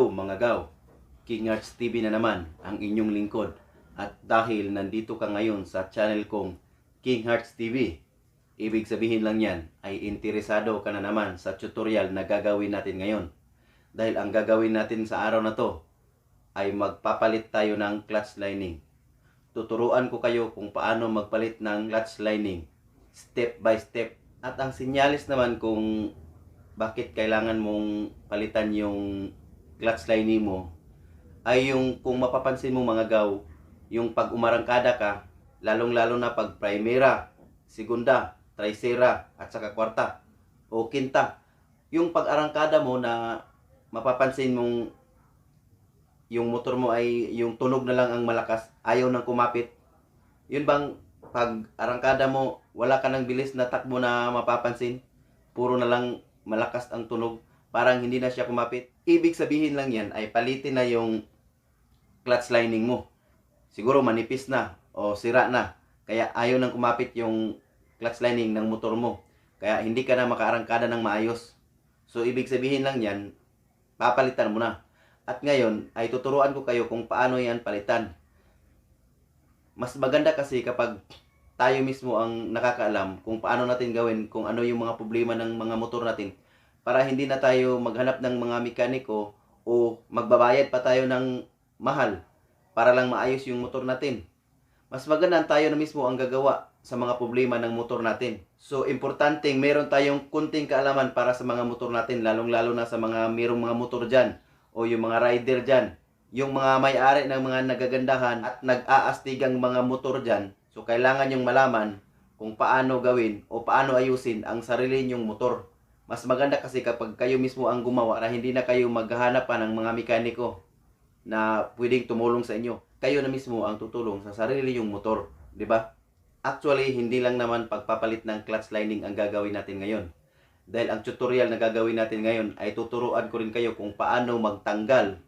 Hello mga gaw, King Arts TV na naman ang inyong lingkod. At dahil nandito ka ngayon sa channel kong King Arts TV, ibig sabihin lang yan ay interesado ka na naman sa tutorial na gagawin natin ngayon. Dahil ang gagawin natin sa araw na to ay magpapalit tayo ng clutch lining. Tuturuan ko kayo kung paano magpalit ng clutch lining step by step. At ang sinyalis naman kung bakit kailangan mong palitan yung clutch lining mo ay yung kung mapapansin mo mga gaw, yung pag umarangkada ka, lalong-lalo na pag primera, segunda, tercera at saka kwarta o quinta, yung pag-arangkada mo na mapapansin mong yung motor mo ay yung tunog na lang ang malakas, ayaw nang kumapit. Yun bang pag arangkada mo, wala ka ng bilis na takbo na mapapansin, puro na lang malakas ang tunog, parang hindi na siya kumapit. Ibig sabihin lang yan ay palitin na yung clutch lining mo. Siguro manipis na o sira na, kaya ayaw nang kumapit yung clutch lining ng motor mo, kaya hindi ka na makaarangkada ng maayos. So ibig sabihin lang yan, papalitan mo na. At ngayon ay tuturuan ko kayo kung paano yan palitan. Mas maganda kasi kapag tayo mismo ang nakakaalam kung paano natin gawin, kung ano yung mga problema ng mga motor natin, para hindi na tayo maghanap ng mga mekaniko o magbabayad pa tayo ng mahal para lang maayos yung motor natin. Mas maganda tayo na mismo ang gagawa sa mga problema ng motor natin. So importante meron tayong kunting kaalaman para sa mga motor natin, lalong-lalo na sa mga mayroong mga motor dyan o yung mga rider dyan, yung mga may-ari ng mga nagagandahan at nag-aastigang mga motor dyan. So kailangan yung malaman kung paano gawin o paano ayusin ang sarili nyong motor. Mas maganda kasi kapag kayo mismo ang gumawa na hindi na kayo maghahanap pa ng mga mekaniko na pwedeng tumulong sa inyo. Kayo na mismo ang tutulong sa sarili yung motor, di ba? Actually, hindi lang naman pagpapalit ng clutch lining ang gagawin natin ngayon. Dahil ang tutorial na gagawin natin ngayon ay tuturuan ko rin kayo kung paano magtanggal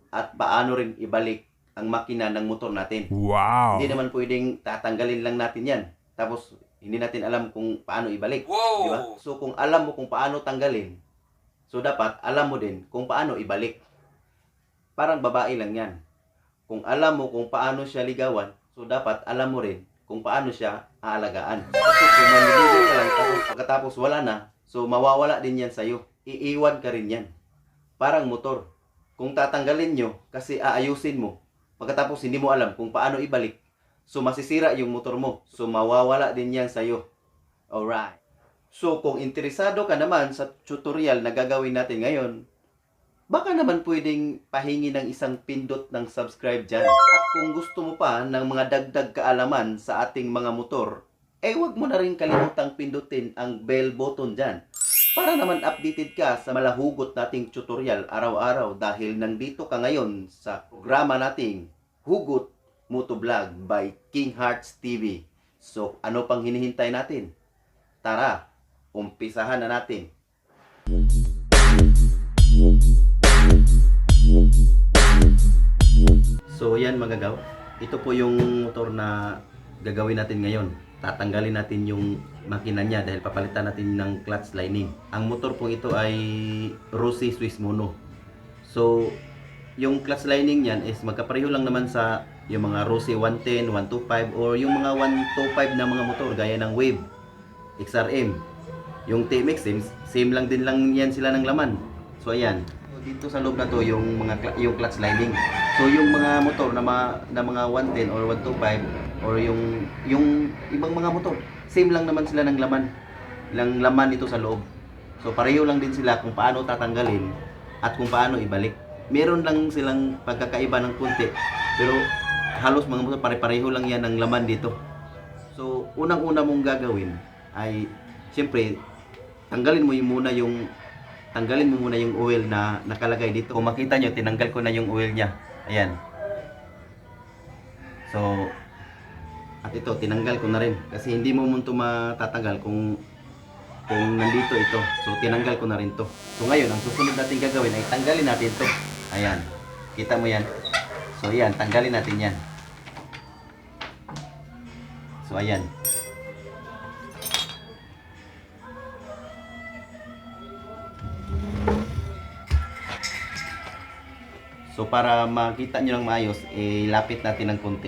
at paano rin ibalik ang makina ng motor natin. Wow! Hindi naman pwedeng tatanggalin lang natin yan, tapos hindi natin alam kung paano ibalik. Wow! Diba? So kung alam mo kung paano tanggalin, so dapat alam mo din kung paano ibalik. Parang babae lang yan. Kung alam mo kung paano siya ligawan, so dapat alam mo rin kung paano siya aalagaan. So kung maniligo ka lang, tapos pagkatapos wala na, so mawawala din yan sa'yo. Iiwan ka rin yan. Parang motor. Kung tatanggalin nyo kasi aayusin mo, pagkatapos hindi mo alam kung paano ibalik, so masisira yung motor mo. So mawawala din yan sa'yo. Alright. So kung interesado ka naman sa tutorial na gagawin natin ngayon, baka naman pwedeng pahingi ng isang pindot ng subscribe dyan. At kung gusto mo pa ng mga dagdag kaalaman sa ating mga motor, huwag mo na rin kalimutang pindutin ang bell button dyan, para naman updated ka sa malahugot nating tutorial araw-araw, dahil nandito ka ngayon sa programa nating Hugot Motovlog by King Arts TV. So ano pang hinihintay natin? Tara, umpisahan na natin. So yan mga gaw, ito po yung motor na gagawin natin ngayon. Tatanggalin natin yung makina niya dahil papalitan natin ng clutch lining. Ang motor po ito ay Rossi Swiss Mono. So yung clutch lining niyan is magkapareho lang naman sa yung mga Rossi 110, 125 or yung mga 125 na mga motor gaya ng Wave, XRM. Yung TMX same lang din lang yan sila ng laman. So ayan, dito sa loob na to yung yung clutch lining. So yung mga motor na mga 110 or 125 or yung ibang mga motor, same lang naman sila ng laman. Ilang laman dito sa loob. So pareho lang din sila kung paano tatanggalin at kung paano ibalik. Meron lang silang pagkakaiba ng konti, pero halos mga motor pare-pareho lang yan ng laman dito. So unang-una mong gagawin ay siyempre tanggalin mo muna yung oil na nakalagay dito. Kung makita nyo, tinanggal ko na yung oil niya. Ayan. So, at ito, tinanggal ko na rin. Kasi hindi mo ito matatanggal kung nandito ito. So, tinanggal ko na rin to. So, ngayon, ang susunod natin gagawin ay tanggalin natin to. Ayan. Kita mo yan? So, ayan. Tanggalin natin yan. So, ayan. So para makita nyo ng maayos, ilapit natin ng konti.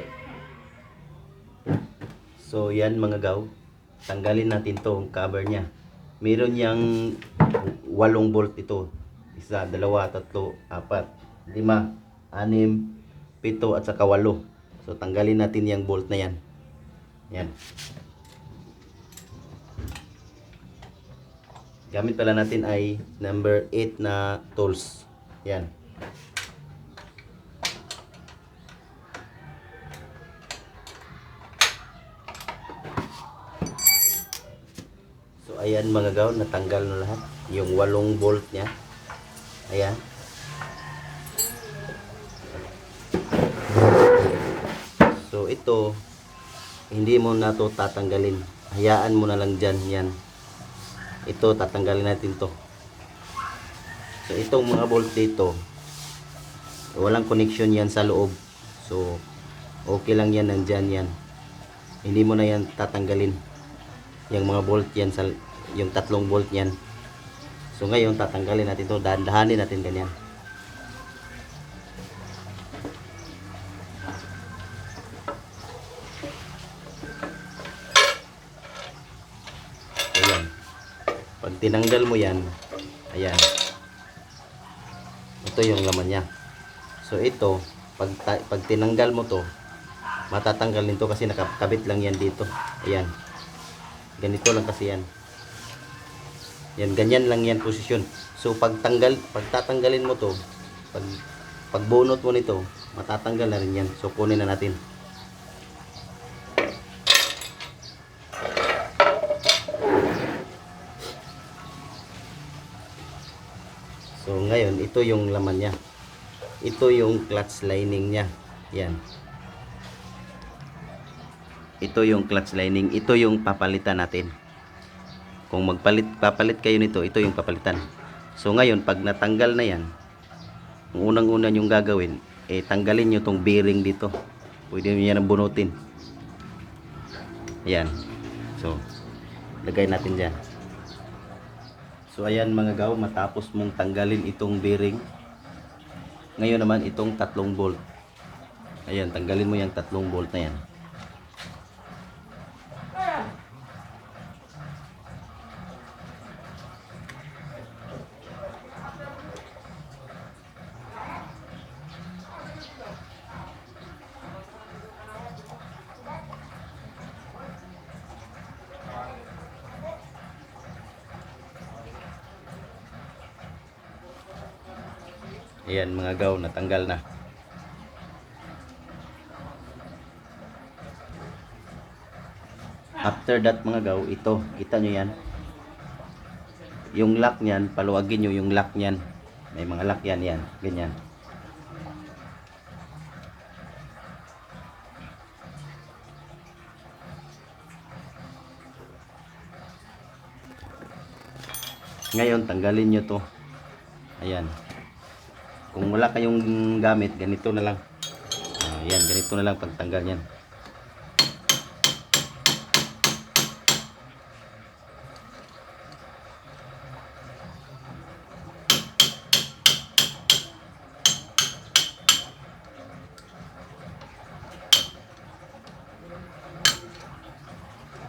So yan mga gaw, tanggalin natin to ang cover nya. Meron yang 8 bolt ito. 1, 2, 3, 4, 5, 6, 7 at saka 8. So tanggalin natin yung bolt na yan. Yan. Gamit pala natin ay number 8 na tools. Yan. So ayan mga gaw, natanggal na lahat. Yung 8 bolt niya. Ayan. So ito, hindi mo na to tatanggalin. Hayaan mo na lang dyan. Yan. Ito, tatanggalin natin to. So itong mga bolt dito, walang connection yan sa loob. So okay lang yan, nandyan yan. Hindi mo na yan tatanggalin. Yung mga bolt yan, yung 3 bolt yan. So ngayon tatanggalin natin to, dahan-dahanin natin ganyan. Ayan. Pag tinanggal mo yan, ayan. Ito yung laman niya. So ito, pag tinanggal mo to, matatanggal nito kasi nakakabit lang yan dito. Ayan. Ganito lang kasi yan. Yan, ganyan lang yan posisyon. So pagtatanggalin mo to, pagbunot mo nito, matatanggal na rin yan. So kunin na natin. So ngayon, ito yung laman niya. Ito yung clutch lining niya. Yan. Ito yung clutch lining. Ito yung papalitan natin. Kung papalit kayo nito, ito yung papalitan. So ngayon, pag natanggal na yan, ang unang-una yung gagawin, tanggalin nyo tong bearing dito. Pwede nyo yan bunutin. Ayan. So, lagay natin dyan. So ayan mga gaw, matapos mong tanggalin itong bearing, ngayon naman itong 3 bolt. Ayan, tanggalin mo yung 3 bolt na yan. Ayan mga gaw, natanggal na. After that mga gaw, ito, kita nyo yan. Yung lock nyan, paluwagin nyo yung lock nyan. May mga lock yan, yan, ganyan. Ngayon, tanggalin nyo to. Ayan. Kung wala kayong gamit, ganito na lang. Ayan, ganito na lang pagtanggal yan.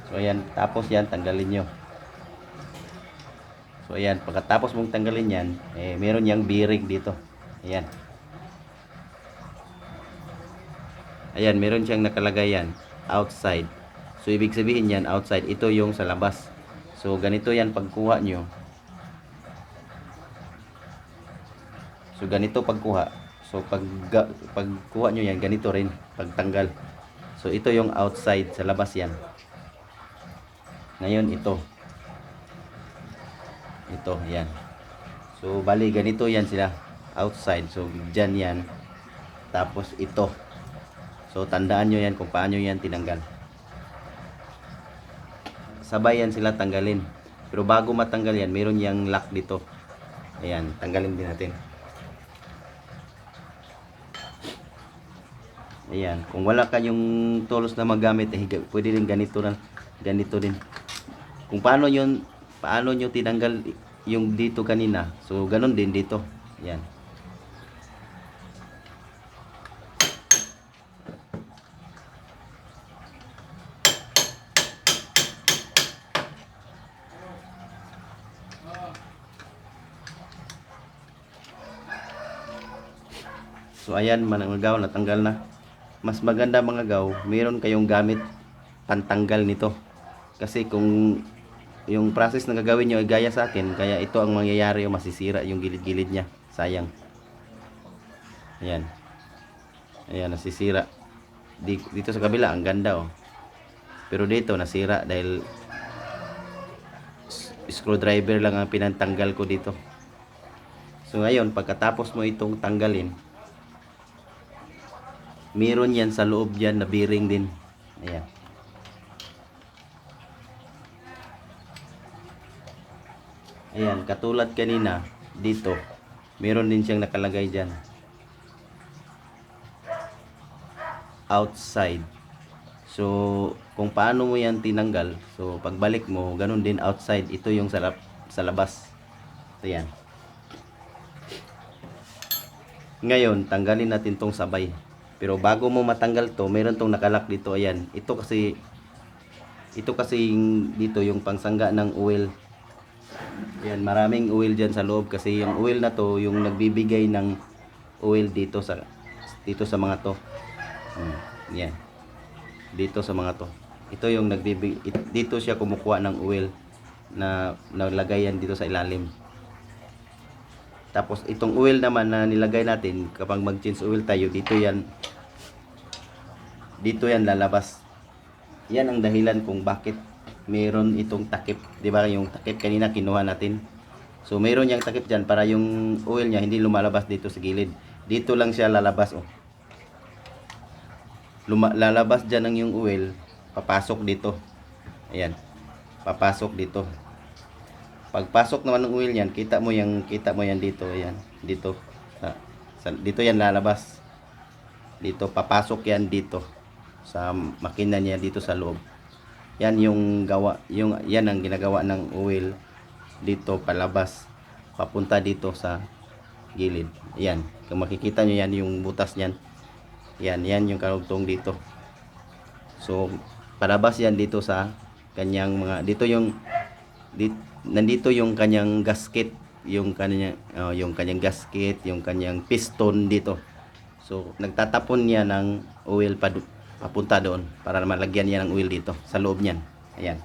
So ayan, tapos yan, tanggalin nyo. So ayan, pagkatapos mong tanggalin yan, meron yang bearing dito. Ayan. Ayan, meron siyang nakalagay yan, outside. So ibig sabihin yan, outside, ito yung sa labas. So ganito yan pagkuha nyo. So ganito pagkuha. So pagkuha nyo yan, ganito rin pagtanggal. So ito yung outside, sa labas yan. Ngayon ito. Ito, yan. So bali ganito yan sila, outside. So dyan yan. Tapos ito. So tandaan nyo yan kung paano yan tinanggal. Sabay yan sila tanggalin. Pero bago matanggal yan, meron yang lock dito. Ayan, tanggalin din natin. Ayan, kung wala kayong tools na magamit, pwede din ganito lang. Ganito din. Kung paano nyo tinanggal yung dito kanina. So ganun din dito. Ayan. So ayan mga gaw, natanggal na. Mas maganda mga gaw, meron kayong gamit pantanggal nito. Kasi kung yung process na gagawin nyo ay gaya sa akin, kaya ito ang mangyayari, o masisira yung gilid-gilid niya. Sayang. Ayan. Ayan, nasisira. Dito sa kabila, ang ganda oh. Pero dito, nasira dahil screwdriver lang ang pinantanggal ko dito. So ngayon, pagkatapos mo itong tanggalin, meron yan sa loob dyan na bearing din. Ayan. Ayan, katulad kanina, dito, meron din siyang nakalagay dyan. Outside. So, kung paano mo yan tinanggal, so pagbalik mo, ganun din outside. Ito yung sa labas. Ito yan. Ngayon, tanggalin natin tong sabay. Pero bago mo matanggal to, meron tong nakalak dito. Ayan. Ito kasi dito yung pangsangga ng oil. Ayan, maraming oil dyan sa loob. Kasi yung oil na to, yung nagbibigay ng oil dito sa mga to. Yan. Dito sa mga to. Ito yung dito siya kumukuha ng oil na nalagay yan dito sa ilalim. Tapos itong oil naman na nilagay natin, kapag mag-change oil tayo, dito yan lalabas. Yan ang dahilan kung bakit meron itong takip. 'Di ba yung takip kanina kinuha natin? So meron yang takip diyan para yung oil niya hindi lumalabas dito sa gilid. Dito lang siya lalabas oh. Lalabas dyan ang yung oil, papasok dito. Ayan. Papasok dito. Pagpasok naman ng oil niyan, kita mo yan dito, ayan, dito. Dito yan lalabas. Dito papasok yan dito sa makina niya dito sa loob. Yan yung yan ang ginagawa ng oil dito palabas papunta dito sa gilid. Ayan. Kung makikita niyo yan yung butas niyan. Yan yung karugtong dito. So, palabas yan dito sa kanyang nandito yung kanyang gasket, yung kanyang gasket, yung kanyang piston dito. So, nagtatapon niya ng oil papunta doon para malagyan niya ng oil dito sa loob niyan. Ayan.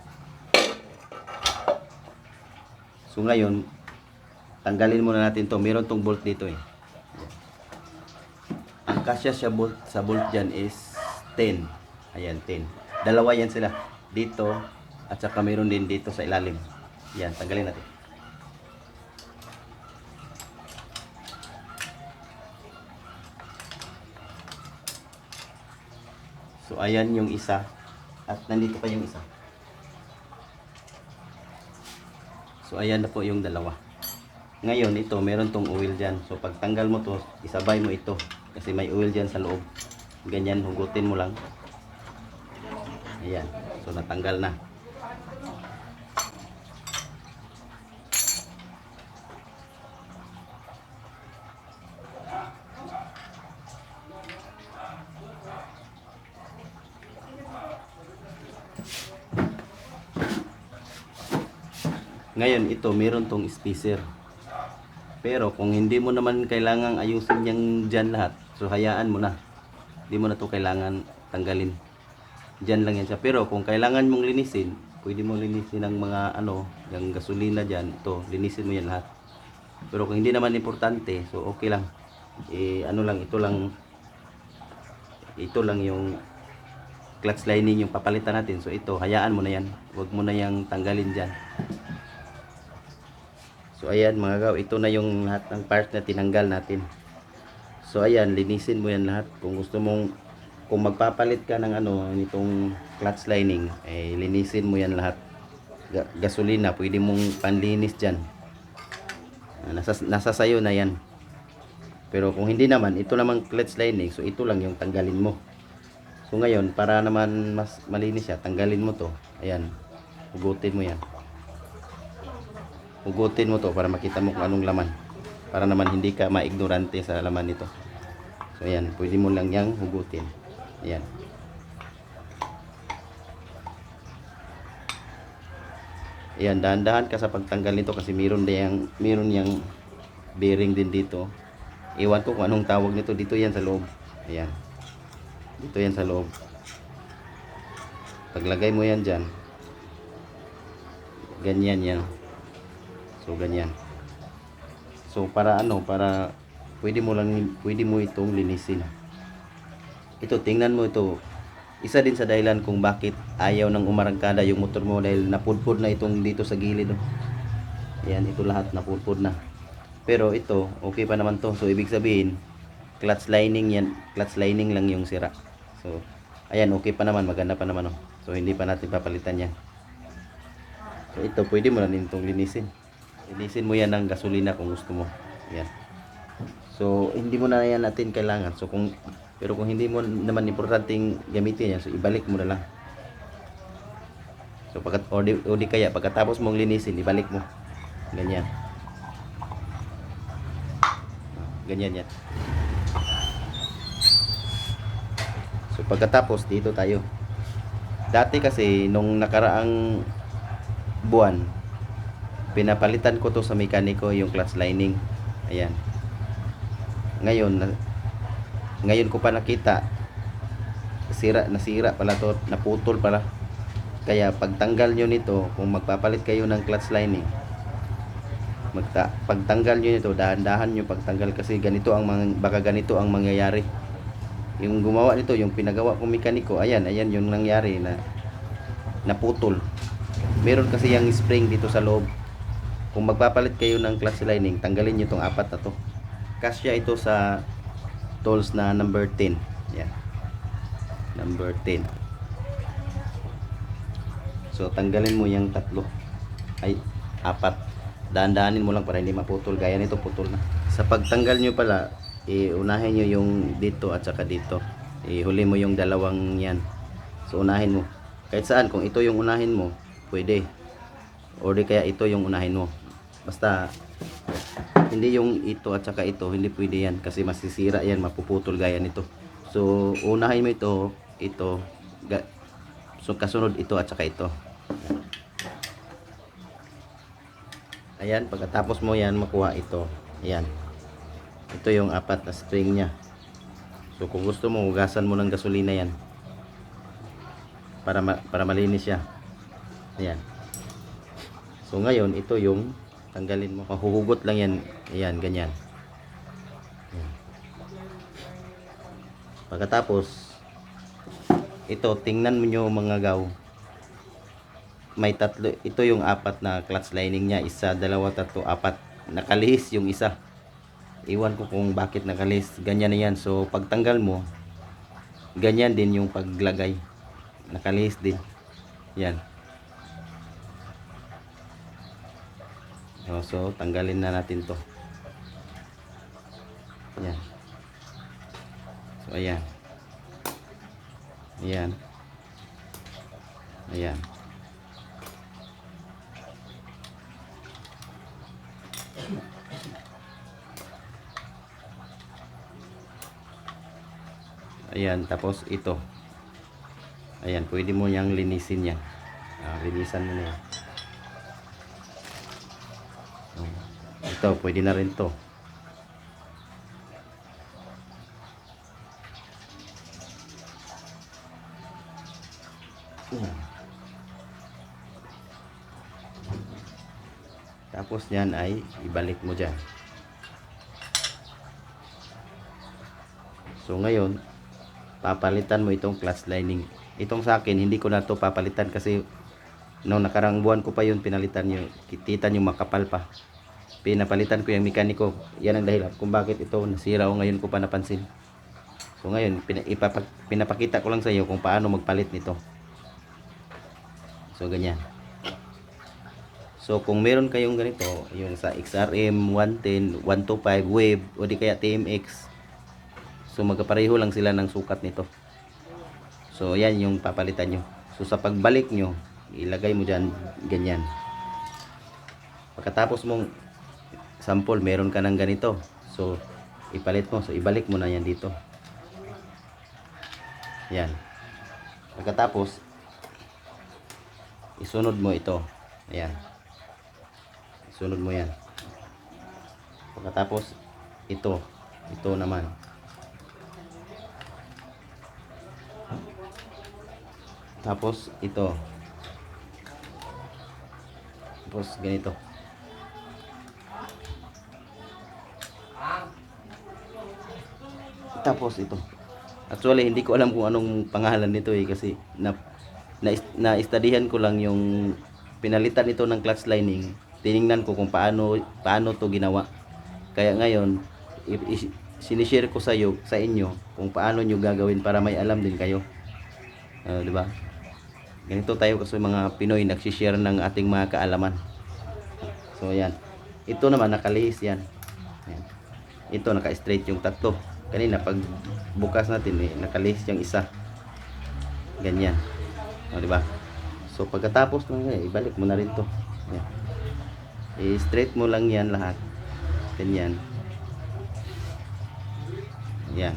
So, ngayon, tanggalin muna natin to. Meron tong bolt dito eh. Ang kasya sa bolt dyan is 10. Ayan, 10. Dalawa yan sila. Dito, at saka meron din dito sa ilalim. Yan, tanggalin natin. So, ayan yung isa. At nandito pa yung isa. So, ayan na po yung dalawa. Ngayon, ito, meron tong oil dyan. So, pag tanggal mo to, isabay mo ito. Kasi may oil dyan sa loob. Ganyan, hugutin mo lang. Ayan. So, natanggal na. Ngayon, ito, meron tong spacer. Pero kung hindi mo naman kailangang ayusin yang dyan lahat, so hayaan mo na. Hindi mo na to kailangan tanggalin. Dyan lang yan siya. Pero kung kailangan mong linisin, pwede mo linisin ng mga yung gasolina dyan. Ito, linisin mo yan lahat. Pero kung hindi naman importante, so okay lang. Ito lang yung clutch lining yung papalitan natin. So ito, hayaan mo na yan. Huwag mo na yang tanggalin dyan. So ayan mga gaw, ito na yung lahat ng part na tinanggal natin. So ayan, linisin mo yan lahat. Kung magpapalit ka ng nitong clutch lining, linisin mo yan lahat. Gasolina, pwede mong panlinis dyan. Nasa sayo na yan. Pero kung hindi naman, ito namang clutch lining, so ito lang yung tanggalin mo. So ngayon, para naman mas malinis siya, tanggalin mo to. Ayan, hugutin mo yan. Hugutin mo to para makita mo kung anong laman. Para naman hindi ka maignorante sa laman nito. So ayan, pwede mo lang yang hugutin. Ayan. Ayan, dahan-dahan ka sa pagtanggal nito kasi meron yang bearing din dito. Iwan ko kung anong tawag nito. Dito yan sa loob. Ayan. Dito yan sa loob. Paglagay mo yan dyan, ganyan yan. So ganyan. So para ano, para pwede mo itong linisin. Ito, tingnan mo ito. Isa din sa dahilan kung bakit ayaw nang umarangkada yung motor mo, dahil napudpud na itong dito sa gilid. Ayan, ito lahat napudpud na. Pero ito, okay pa naman to. So ibig sabihin, clutch lining yan. Clutch lining lang yung sira. So ayan, okay pa naman, maganda pa naman. So hindi pa natin papalitan yan. So ito, pwede mo na din itong linisin. Linisin mo yan ng gasolina kung gusto mo. Ayan. So hindi mo na yan natin kailangan. Pero kung hindi mo naman importanteng gamitin yan, so ibalik mo na lang. So o di kaya pagkatapos mong linisin, ibalik mo. Ganyan. Ganyan yan. So pagkatapos, dito tayo. Dati kasi nung nakaraang buwan, pinapalitan ko to sa mekaniko yung clutch lining. Ayan. Ngayon ko pa nakita, nasira pala to, naputol pala. Kaya pagtanggal nyo nito, kung magpapalit kayo ng clutch lining, pagtanggal nyo nito, dahan-dahan nyo pagtanggal, kasi baka ganito ang mangyayari. Yung gumawa nito, yung pinagawa kong mekaniko, ayan yung nangyari, na naputol. Meron kasi yung spring dito sa loob. Kung magpapalit kayo ng clutch lining, tanggalin nyo itong 4 na to. Kasya ito sa tools na number 10. Yan. Number 10. So tanggalin mo yung 4. Ay, 4. Dahan-dahanin mo lang para hindi maputol. Gaya nito, putol na. Sa pagtanggal nyo pala, unahin nyo yung dito at saka dito. Huli mo yung dalawang yan. So unahin mo. Kahit saan, kung ito yung unahin mo, pwede. O di kaya ito yung unahin mo. Basta hindi yung ito at saka ito, hindi pwede yan kasi masisira yan, mapuputol gaya nito. So unahin mo ito. So kasunod ito at saka ito. Ayan, pagkatapos mo yan makuha ito. Ayan. Ito yung 4 na spring nya. So kung gusto mo, hugasan mo ng gasolina yan para malinis siya. Ayan. So ngayon, ito yung tanggalin mo. Mahuhugot lang yan. Ayan, ganyan. Ayan. Pagkatapos, ito, tingnan mo nyo mga gaw. May 3. Ito yung 4 na clutch lining nya. 1, 2, 3, 4. Nakalihis yung isa. Iwan ko kung bakit nakalihis. Ganyan na yan. So pagtanggal mo, ganyan din yung paglagay. Nakalihis din. Yan. So tanggalin na natin to. Yan. So ayan. Ayan. Ayan. Ayan, tapos ito. Ayan, pwede mo niyang linisin yan. Linisan mo na yan. Ito, pwede na rin to. Tapos yan ay ibalik mo dyan. So ngayon, papalitan mo itong clutch lining. Itong sa akin, hindi ko na to papalitan kasi noong nakarang buwan ko pa yun pinalitan nyo. Kita nyo makapal pa. Pinapalitan ko yung mekaniko. Yan ang dahilan kung bakit ito nasira o ngayon ko pa napansin. So ngayon, pinapakita ko lang sa iyo kung paano magpalit nito. So ganyan. So kung meron kayong ganito, yung sa XRM 110, 125 Wave o di kaya TMX, so magkapareho lang sila ng sukat nito. So yan yung papalitan nyo. So sa pagbalik nyo, ilagay mo dyan ganyan. Pagkatapos mong sample, meron ka ng ganito, so ipalit mo. So ibalik mo na yan dito. Yan. Pagkatapos isunod mo ito. Ayan. Isunod mo yan. Pagkatapos ito, Ito naman. Tapos ito. Tapos ganito. Tapos ito. Actually, hindi ko alam kung anong pangalan nito kasi na-studyhan ko lang yung pinalitan nito ng clutch lining. Tiningnan ko kung paano to ginawa. Kaya ngayon, sinishare ko sa inyo kung paano nyo gagawin para may alam din kayo. Di ba? Ganito tayo kasi mga Pinoy nagsishare ng ating mga kaalaman. So ayan. Ito naman nakalihis yan. Ayan. Ito naka-straight yung tatlo. Kanina pag bukas natin nakalihis yung isa. Ganyan. Di ba? So pagkatapos ibalik mo na rin to. Ayan. I-straight mo lang yan lahat. Ganyan. Ayan.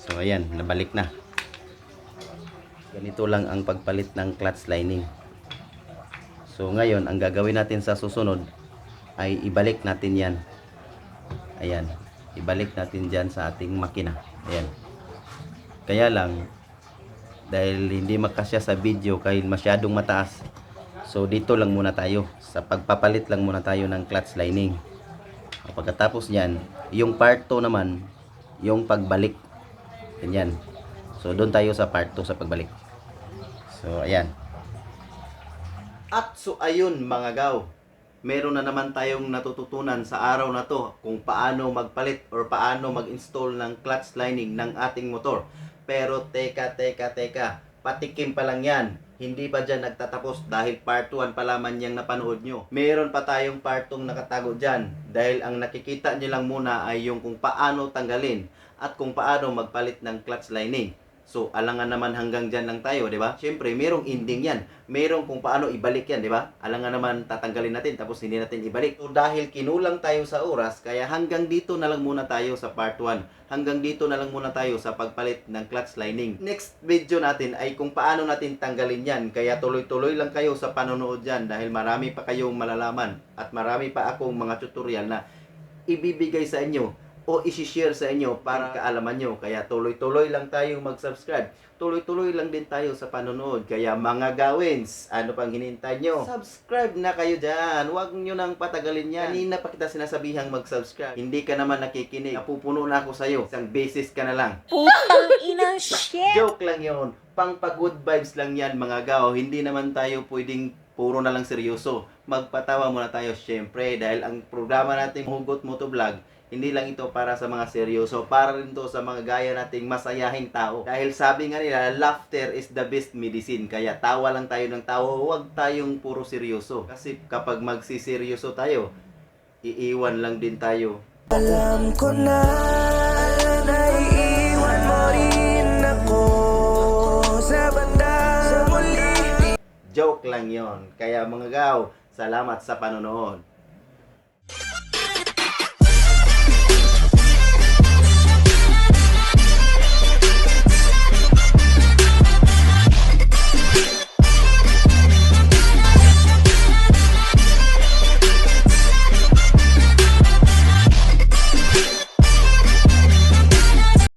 So ayan, nabalik na. Ganito lang ang pagpalit ng clutch lining. So ngayon, ang gagawin natin sa susunod ay ibalik natin yan. Ayan, ibalik natin dyan sa ating makina. Ayan. Kaya lang, dahil hindi makasya sa video kahit masyadong mataas, so dito lang muna tayo. Sa pagpapalit lang muna tayo ng clutch lining. Pagkatapos nyan, yung part 2 naman, yung pagbalik. Ganyan. So doon tayo sa part 2 sa pagbalik. So ayan. At so ayun mga gaw, meron na naman tayong natututunan sa araw na to kung paano magpalit or paano mag-install ng clutch lining ng ating motor. Pero teka, patikim pa lang yan. Hindi pa dyan nagtatapos dahil part 1 pa lamang yung napanood nyo. Meron pa tayong part 2 nakatago dyan dahil ang nakikita nyo lang muna ay yung kung paano tanggalin at kung paano magpalit ng clutch lining. So, alangan naman hanggang dyan lang tayo, di ba? Siyempre, merong ending yan. Merong kung paano ibalik yan, di ba? Alangan naman tatanggalin natin tapos hindi natin ibalik. So, dahil kinulang tayo sa oras, kaya hanggang dito na lang muna tayo sa part 1. Hanggang dito na lang muna tayo sa pagpalit ng clutch lining. Next video natin ay kung paano natin tanggalin yan. Kaya tuloy-tuloy lang kayo sa panonood dyan dahil marami pa kayong malalaman at marami pa akong mga tutorial na ibibigay sa inyo o isi-share sa inyo para kaalaman nyo. Kaya tuloy-tuloy lang tayong mag-subscribe. Tuloy-tuloy lang din tayo sa panonood. Kaya mga gawins, ano pang hinihintay nyo? Subscribe na kayo dyan. Huwag nyo nang patagalin yan. Kanina pa kita sinasabihang mag-subscribe. Hindi ka naman nakikinig. Napupuno na ako sa'yo. Isang beses ka na lang. Putang ina, shit! Joke lang yon. Pang good vibes lang yan mga gaw. Hindi naman tayo pwedeng puro na lang seryoso. Magpatawa muna tayo syempre. Dahil ang programa natin Hugot Moto Vlog, hindi lang ito para sa mga seryoso, para rin to sa mga gaya nating masayahing tao. Dahil sabi nga nila, laughter is the best medicine. Kaya tawa lang tayo ng tawa, huwag tayong puro seryoso. Kasi kapag magsiseryoso tayo, iiwan lang din tayo. Alam ko na naiiwan mo rin ako sa bandang muli. Joke lang yon. Kaya mga gaw, salamat sa panonood.